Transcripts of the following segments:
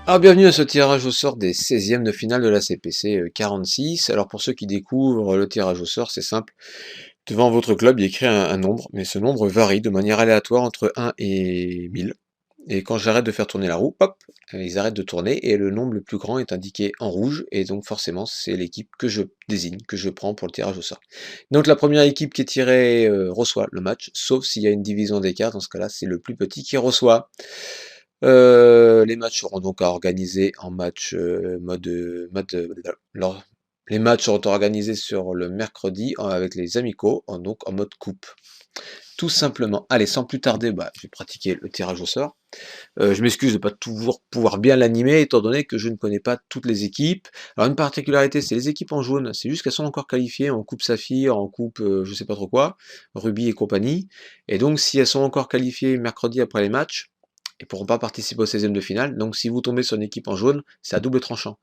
Alors bienvenue à ce tirage au sort des 16e de finale de la CPC 46. Alors pour ceux qui découvrent le tirage au sort, c'est simple. Devant votre club, il y a écrit un nombre, mais ce nombre varie de manière aléatoire entre 1 et 1000. Et quand j'arrête de faire tourner la roue, hop, ils arrêtent de tourner et le nombre le plus grand est indiqué en rouge et donc forcément c'est l'équipe que je désigne, que je prends pour le tirage au sort. Donc la première équipe qui est tirée reçoit le match, sauf s'il y a une division d'écart, dans ce cas-là c'est le plus petit qui reçoit. Les matchs seront donc à organiser en match les matchs seront organisés sur le mercredi avec les amicaux, donc en mode coupe. Tout simplement. Allez, sans plus tarder, je vais pratiquer le tirage au sort. Je m'excuse de ne pas toujours pouvoir bien l'animer, étant donné que je ne connais pas toutes les équipes. Alors une particularité, c'est les équipes en jaune, c'est juste qu'elles sont encore qualifiées en coupe Saphir, en coupe je sais pas trop quoi, Ruby et compagnie. Et donc si elles sont encore qualifiées mercredi après les matchs, et pourront pas participer au 16e de finale. Donc si vous tombez sur une équipe en jaune, c'est à double tranchant.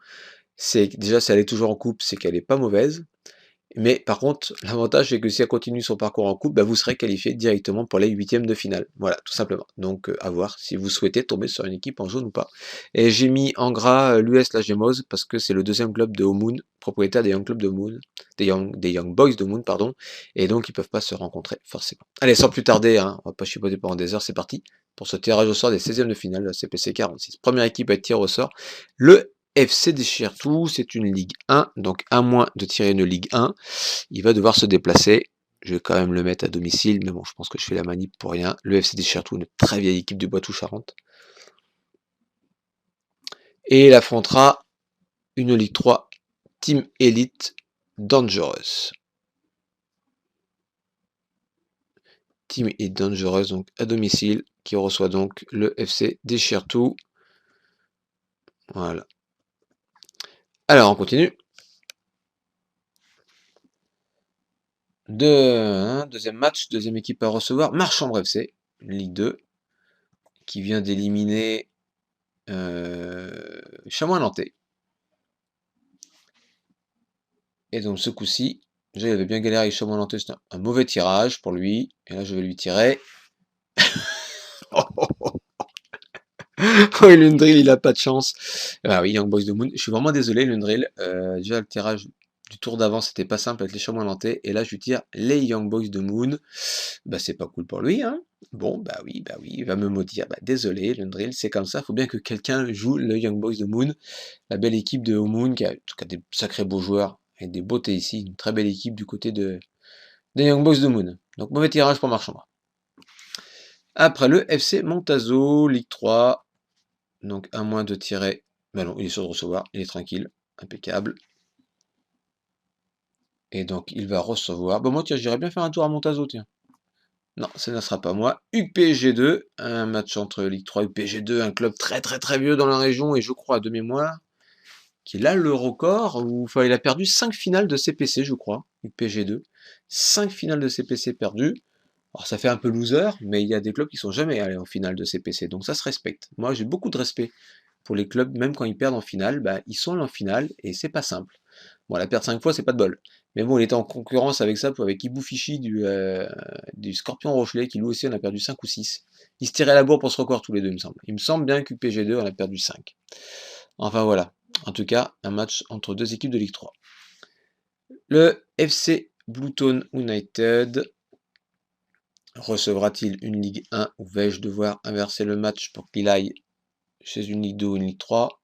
C'est déjà si elle est toujours en coupe, c'est qu'elle est pas mauvaise. Mais par contre, l'avantage c'est que si elle continue son parcours en coupe, vous serez qualifié directement pour les 8e de finale. Voilà, tout simplement. Donc à voir si vous souhaitez tomber sur une équipe en jaune ou pas. Et j'ai mis en gras l'US La Gémose parce que c'est le deuxième club de Moon, propriétaire des Young Club de Moon, des Young Boys de Moon, pardon. Et donc ils peuvent pas se rencontrer forcément. Allez, sans plus tarder, hein, on va pas chipoter pendant des heures, c'est parti pour ce tirage au sort des 16e de finale de la CPC 46. Première équipe à être tirée au sort, le FC Déchire Tout, c'est une Ligue 1, donc à moins de tirer une Ligue 1, il va devoir se déplacer. Je vais quand même le mettre à domicile, mais bon, je pense que je fais la manip pour rien. Le FC Déchire Tout, une très vieille équipe du Poitou-Charentes. Et il affrontera une Ligue 3 Team Elite Dangerous. Team Elite Dangerous, donc à domicile, qui reçoit donc le FC Déchire Tout. Voilà. Alors, on continue. Deuxième match, deuxième équipe à recevoir, Marchand FC, Ligue 2, qui vient d'éliminer Chamois-Nantais. Et donc ce coup-ci, déjà il avait bien galéré avec Chamois-Nantais, c'était un mauvais tirage pour lui. Et là je vais lui tirer. Oh, Lundrill, il a pas de chance. Ah oui, Young Boys de Moon. Je suis vraiment désolé, Lundrill. Déjà, le tirage du tour d'avant, c'était pas simple avec les chamois nantais. Et là, je lui tire les Young Boys de Moon. C'est pas cool pour lui, hein. Bon, oui, il va me maudire. Désolé, Lundrill, c'est comme ça. Faut bien que quelqu'un joue le Young Boys de Moon. La belle équipe de Moon, qui a, en tout cas, des sacrés beaux joueurs. Et des beautés ici. Une très belle équipe du côté des Young Boys de Moon. Donc, mauvais tirage pour Marchand. Après, le FC Montazo, Ligue 3. Donc, à moins de tirer. Non, il est sûr de recevoir. Il est tranquille. Impeccable. Et donc, il va recevoir. Moi, tiens, j'irais bien faire un tour à Montazo, tiens. Non, ça ne sera pas moi. UPG2, un match entre Ligue 3 et UPG2, un club très très très vieux dans la région, et je crois, de mémoire, qu'il a le record, enfin, il a perdu 5 finales de CPC, je crois, UPG2. 5 finales de CPC perdues. Alors, ça fait un peu loser, mais il y a des clubs qui sont jamais allés en finale de CPC, donc ça se respecte. Moi, j'ai beaucoup de respect pour les clubs, même quand ils perdent en finale, ils sont allés en finale, et c'est pas simple. Bon, la perdre 5 fois, c'est pas de bol. Mais bon, il était en concurrence avec ça, avec Ibu Fichi du Scorpion Rochelet, qui lui aussi en a perdu 5 ou 6. Ils se tiraient la bourre pour ce record tous les deux, il me semble. Il me semble bien qu'UPG2 en a perdu 5. Enfin voilà. En tout cas, un match entre deux équipes de Ligue 3. Le FC Bluetone United recevra-t-il une Ligue 1 ou vais-je devoir inverser le match pour qu'il aille chez une Ligue 2 ou une Ligue 3?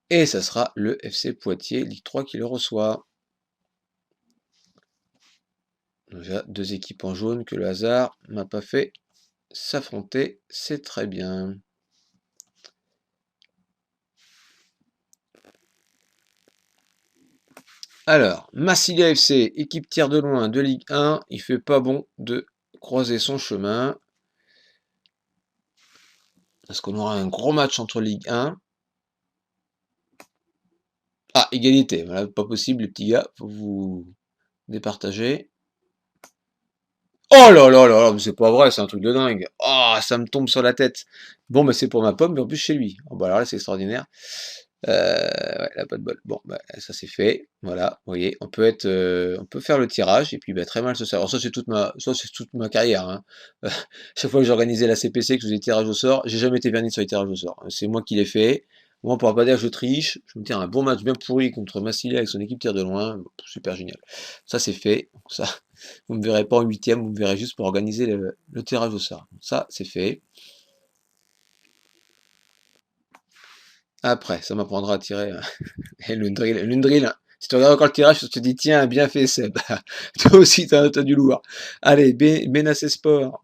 Et ça sera le FC Poitiers, Ligue 3 qui le reçoit. Déjà, deux équipes en jaune que le hasard m'a pas fait s'affronter, c'est très bien. Alors, Massilia FC, équipe tiers de loin de Ligue 1, il fait pas bon de croiser son chemin. Est-ce qu'on aura un gros match entre Ligue 1? Ah, égalité, voilà, pas possible les petits gars, faut vous départager. Oh là là là là, mais c'est pas vrai, c'est un truc de dingue. Oh, ça me tombe sur la tête. Bon, c'est pour ma pomme, mais en plus chez lui. Oh, alors là, c'est extraordinaire. Ouais, là, pas de bol. Bon, bah, ça c'est fait. Voilà, vous voyez, on peut faire le tirage et puis bah, très mal se sert. Alors ça c'est toute ma carrière, hein. Chaque fois que j'organisais la CPC, que je faisais des tirages au sort, j'ai jamais été verni sur les tirages au sort. C'est moi qui l'ai fait. Moi, on pourra pas dire que je triche. Je me tire un bon match bien pourri contre Massili avec son équipe tir de loin. Super génial. Ça c'est fait. Ça, vous me verrez pas en huitième, vous me verrez juste pour organiser le tirage au sort. Ça c'est fait. Après, ça m'apprendra à tirer. Et le drill, hein. Si tu regardes encore le tirage, tu te dis, tiens, bien fait, Seb. Toi aussi, t'as du lourd. Allez, Benasser Sport.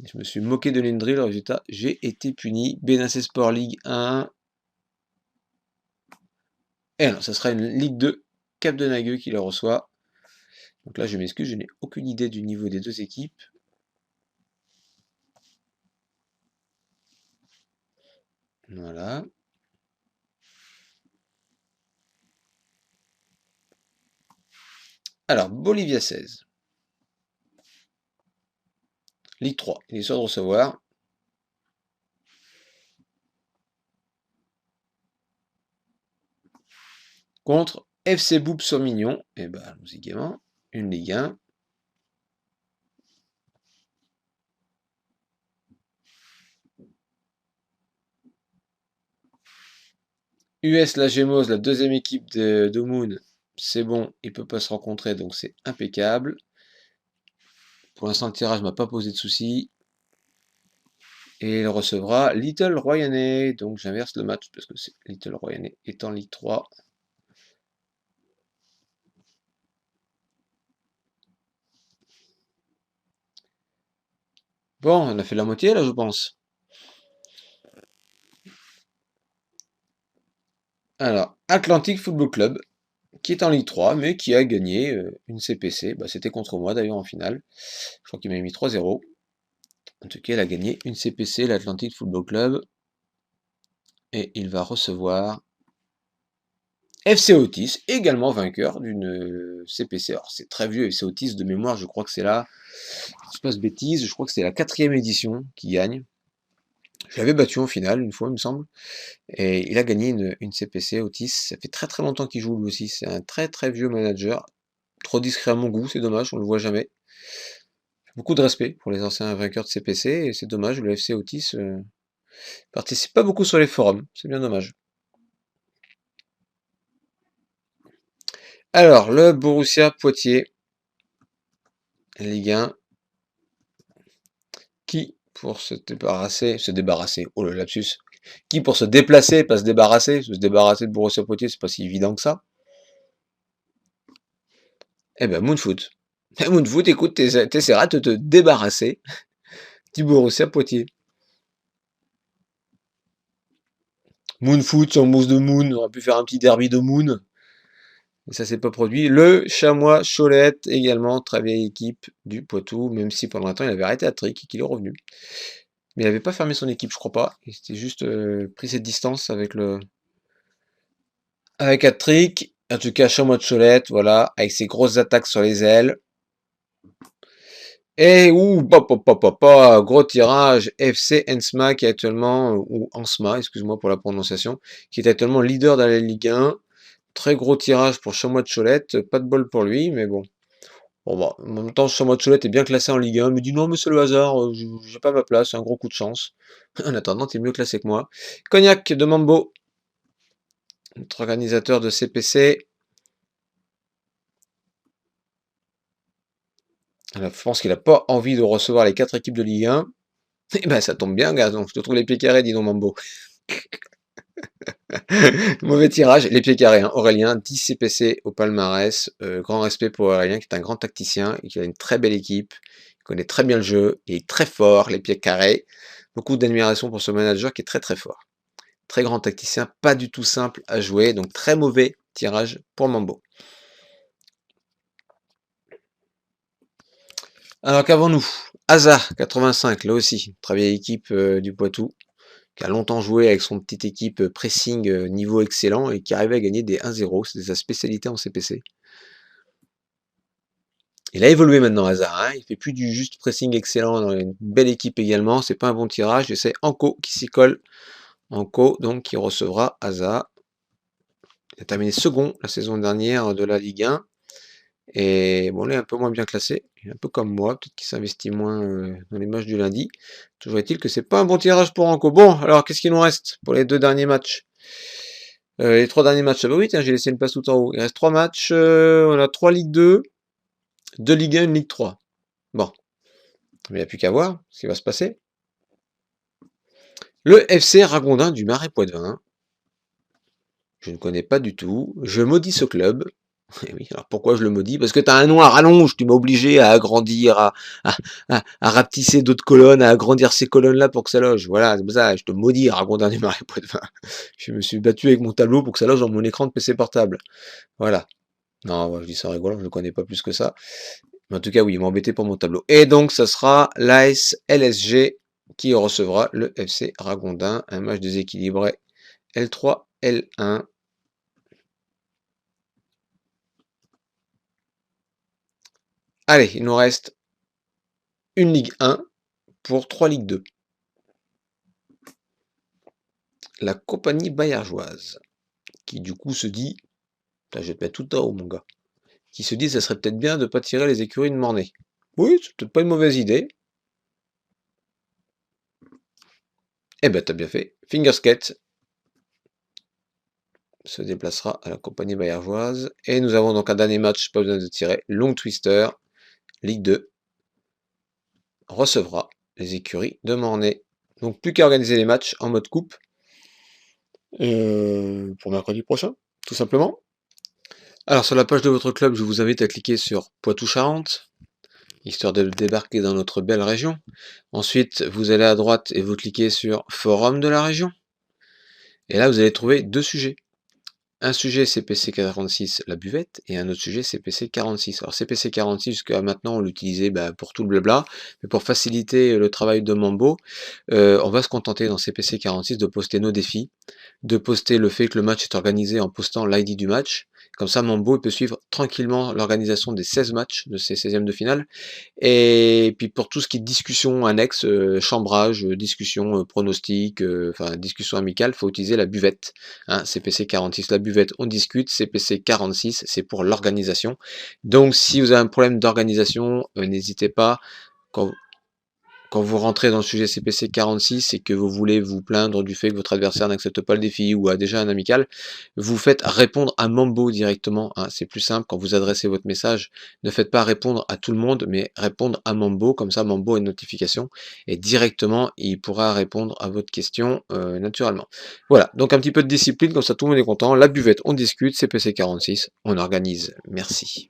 Je me suis moqué de l'Indrill, le résultat, j'ai été puni. Benasser Sport Ligue 1. Et non, ça sera une Ligue 2. Cap de Nagueux qui le reçoit. Donc là, je m'excuse, je n'ai aucune idée du niveau des deux équipes. Voilà. Alors, Bolivia 16. Ligue 3. Il est sûr de recevoir. Contre FC Boub sur Mignon. Et ben, allons-y gaiement. Une Ligue 1. US la Gémose, la deuxième équipe de Moon, c'est bon, il peut pas se rencontrer, donc c'est impeccable. Pour l'instant, le tirage m'a pas posé de soucis. Et il recevra Little Royanais. Donc j'inverse le match parce que Little Royanais est en Ligue 3. Bon, on a fait la moitié là, je pense. Alors, Atlantic Football Club, qui est en Ligue 3, mais qui a gagné une CPC. Bah, c'était contre moi d'ailleurs en finale. Je crois qu'il m'a mis 3-0. En tout cas, il a gagné une CPC, l'Atlantic Football Club. Et il va recevoir FC Otis, également vainqueur d'une CPC. Alors c'est très vieux, FC Otis de mémoire, je crois que c'est là, je ne pas de bêtises, je crois que c'est la 4e édition qui gagne. Je l'avais battu en finale une fois, il me semble. Et il a gagné une CPC Otis. Ça fait très très longtemps qu'il joue lui aussi. C'est un très très vieux manager. Trop discret à mon goût, c'est dommage, on le voit jamais. Beaucoup de respect pour les anciens vainqueurs de CPC, et c'est dommage, le FC Otis participe pas beaucoup sur les forums, c'est bien dommage. Alors, le Borussia Poitiers, Ligue 1, qui, pour se débarrasser, oh le lapsus, qui pour se déplacer, pas se débarrasser de Borussia Poitiers, c'est pas si évident que ça. Eh ben, Moonfoot. Moonfoot, écoute, t'essaieras de te débarrasser du Borussia Poitiers. Moonfoot, sur mousse de Moon, on aurait pu faire un petit derby de Moon. Et ça s'est pas produit. Le Chamois Cholette, également, très vieille équipe du Poitou, même si pendant un temps il avait arrêté à trick et qu'il est revenu. Mais il n'avait pas fermé son équipe, je crois pas. Il s'était juste pris cette distance avec Hat-Trick. En tout cas, Chamois de Cholette, voilà, avec ses grosses attaques sur les ailes. Et gros tirage, FC Ensma qui est actuellement, ou Ansma, excuse-moi pour la prononciation, qui est actuellement leader dans la Ligue 1. Très gros tirage pour Chamois de Cholette, pas de bol pour lui, mais bon. Bon bah, en même temps, Chamois de Cholette est bien classé en Ligue 1, il me dit non mais c'est le hasard, j'ai pas ma place, c'est un gros coup de chance. En attendant, t'es mieux classé que moi. Cognac de Mambo, notre organisateur de CPC. Alors, je pense qu'il n'a pas envie de recevoir les 4 équipes de Ligue 1. Eh ben ça tombe bien, gars, donc je te trouve les pieds carrés, dis donc Mambo. Mauvais tirage, les pieds carrés, hein. Aurélien, 10 CPC au palmarès. Grand respect pour Aurélien, qui est un grand tacticien et qui a une très belle équipe. Il connaît très bien le jeu, il est très fort, les pieds carrés. Beaucoup d'admiration pour ce manager qui est très très fort. Très grand tacticien, pas du tout simple à jouer, donc très mauvais tirage pour Mambo. Alors qu'avons-nous? Asa, 85, là aussi, très vieille équipe du Poitou, qui a longtemps joué avec son petite équipe pressing niveau excellent et qui arrivait à gagner des 1-0, c'est sa spécialité en CPC. Il a évolué maintenant Hazard, hein, il fait plus du juste pressing excellent dans une belle équipe également, c'est pas un bon tirage, et c'est Anko qui s'y colle Anko, donc, qui recevra Asa. Il a terminé second la saison dernière de la Ligue 1. Et bon, là, il est un peu moins bien classé. Il est un peu comme moi, peut-être qu'il s'investit moins dans les matchs du lundi. Toujours est-il que c'est pas un bon tirage pour Anko. Bon, alors, qu'est-ce qu'il nous reste pour les 2 derniers matchs? Les 3 derniers matchs, ah bah oui, tiens, j'ai laissé une place tout en haut. Il reste 3 matchs, on a 3 Ligue 2, 2 Ligue 1, une Ligue 3. Bon, mais il n'y a plus qu'à voir ce qui va se passer. Le FC Ragondin du Marais Poitevin. Je ne connais pas du tout. Je maudis ce club. Et oui, alors pourquoi je le maudis? Parce que t'as un noir rallonge, tu m'as obligé à agrandir, à rapetisser d'autres colonnes, à agrandir ces colonnes-là pour que ça loge. Voilà, c'est pour ça, je te maudis, Ragondin du Marais Poitevin. Je me suis battu avec mon tableau pour que ça loge dans mon écran de PC portable. Voilà. Non, ouais, je dis ça en rigolant, je ne connais pas plus que ça. Mais en tout cas, oui, il m'a embêté pour mon tableau. Et donc, ça sera l'AS LSG qui recevra le FC Ragondin. Un match déséquilibré L3, L1. Allez, il nous reste une Ligue 1 pour 3 Ligue 2. La compagnie bayergeoise, qui du coup se dit, je vais te mettre tout en haut mon gars, qui se dit ça serait peut-être bien de ne pas tirer les écuries de Mornay. Oui, c'est peut-être pas une mauvaise idée. Eh ben t'as bien fait. Fingerskate se déplacera à la compagnie bayergeoise. Et nous avons donc un dernier match, pas besoin de tirer, Long Twister, Ligue 2, recevra les écuries de Mornay. Donc plus qu'à organiser les matchs en mode coupe pour mercredi prochain, tout simplement. Alors sur la page de votre club, je vous invite à cliquer sur Poitou-Charentes, histoire de débarquer dans notre belle région. Ensuite, vous allez à droite et vous cliquez sur Forum de la région. Et là, vous allez trouver 2 sujets. Un sujet CPC 46, la buvette, et un autre sujet CPC 46. Alors CPC 46, jusqu'à maintenant, on l'utilisait pour tout le blabla, mais pour faciliter le travail de Mambo, on va se contenter dans CPC 46 de poster nos défis, de poster le fait que le match est organisé en postant l'ID du match. Comme ça, Mambo peut suivre tranquillement l'organisation des 16 matchs de ces 16e de finale. Et puis pour tout ce qui est discussion annexe, chambrage, discussion pronostic, enfin discussion amicale, faut utiliser la buvette. Hein, CPC 46, la buvette, on discute. CPC 46, c'est pour l'organisation. Donc si vous avez un problème d'organisation, n'hésitez pas. Quand vous rentrez dans le sujet CPC 46 et que vous voulez vous plaindre du fait que votre adversaire n'accepte pas le défi ou a déjà un amical, vous faites répondre à Mambo directement. Hein. C'est plus simple quand vous adressez votre message. Ne faites pas répondre à tout le monde, mais répondre à Mambo. Comme ça, Mambo a une notification et directement, il pourra répondre à votre question naturellement. Voilà, donc un petit peu de discipline, comme ça tout le monde est content. La buvette, on discute. CPC 46, on organise. Merci.